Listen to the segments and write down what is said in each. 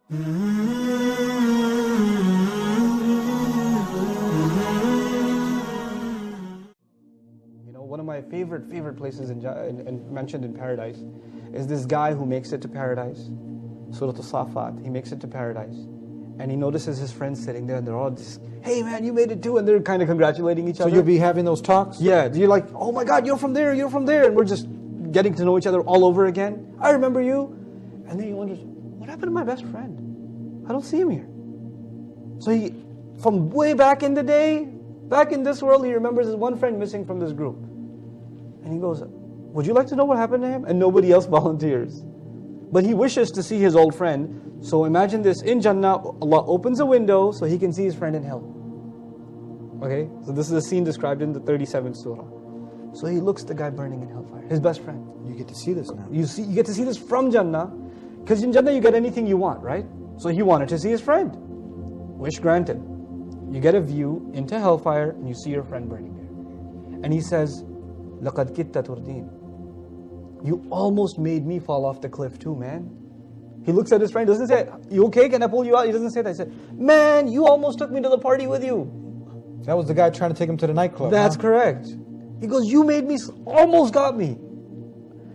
One of my favorite places mentioned in paradise is this guy who makes it to paradise. Surah Al-Safat, he makes it to paradise. And he notices his friends sitting there and they're all just, hey man, you made it too. And they're kind of congratulating each other. So you'll be having those talks? Yeah, you're like, oh my God, you're from there. And we're just getting to know each other all over again. I remember you. And then he wonders, what happened to my best friend? I don't see him here. So he, from way back in the day, back in this world, he remembers his one friend missing from this group. And he goes, would you like to know what happened to him? And nobody else volunteers. But he wishes to see his old friend. So imagine this, in Jannah, Allah opens a window so he can see his friend in hell. Okay, so this is a scene described in the 37th surah. So he looks at the guy burning in hellfire, his best friend. You get to see this now. You get to see this from Jannah, because in Jannah you get anything you want, right? So he wanted to see his friend. Wish granted. You get a view into hellfire and you see your friend burning there. And he says, لَقَدْ كِدْتَ تُرْدِينَ. You almost made me fall off the cliff too, man. He looks at his friend, doesn't say, you okay, can I pull you out? He doesn't say that. He said, man, you almost took me to the party with you. That was the guy trying to take him to the nightclub. That's correct. He goes, you made me, almost got me.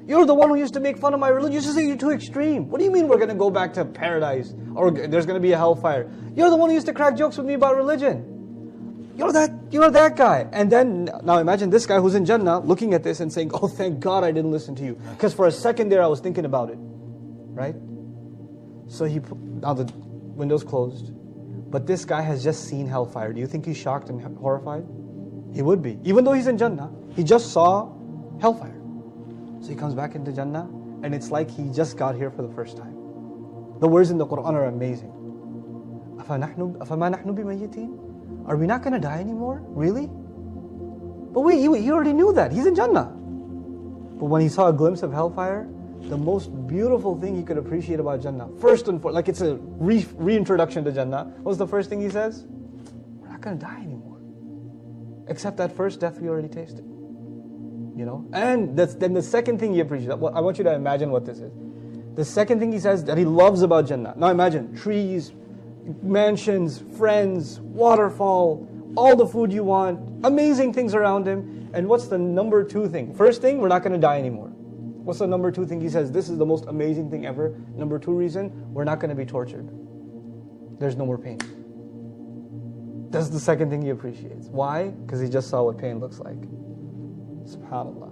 You're the one who used to make fun of my religion. You used to say you're too extreme. What do you mean we're going to go back to paradise? Or there's going to be a hellfire? You're the one who used to crack jokes with me about religion. You're that guy. And then, now imagine this guy who's in Jannah looking at this and saying, oh, thank God I didn't listen to you. Because for a second there I was thinking about it. Right? So now the window's closed. But this guy has just seen hellfire. Do you think he's shocked and horrified? He would be. Even though he's in Jannah, he just saw hellfire. So he comes back into Jannah, and it's like he just got here for the first time. The words in the Quran are amazing. أَفَمَا نَحْنُ بِمَيِّتِينَ? Are we not going to die anymore? Really? But wait, he already knew that. He's in Jannah. But when he saw a glimpse of hellfire, the most beautiful thing he could appreciate about Jannah, first and foremost, like it's a reintroduction to Jannah, what's the first thing he says? We're not going to die anymore. Except that first death we already tasted. And then the second thing he appreciates, I want you to imagine what this is. The second thing he says that he loves about Jannah. Now imagine, trees, mansions, friends, waterfall, all the food you want, amazing things around him. And what's the number two thing? First thing, we're not going to die anymore. What's the number two thing? He says, this is the most amazing thing ever. Number two reason, we're not going to be tortured. There's no more pain. That's the second thing he appreciates. Why? Because he just saw what pain looks like. SubhanAllah.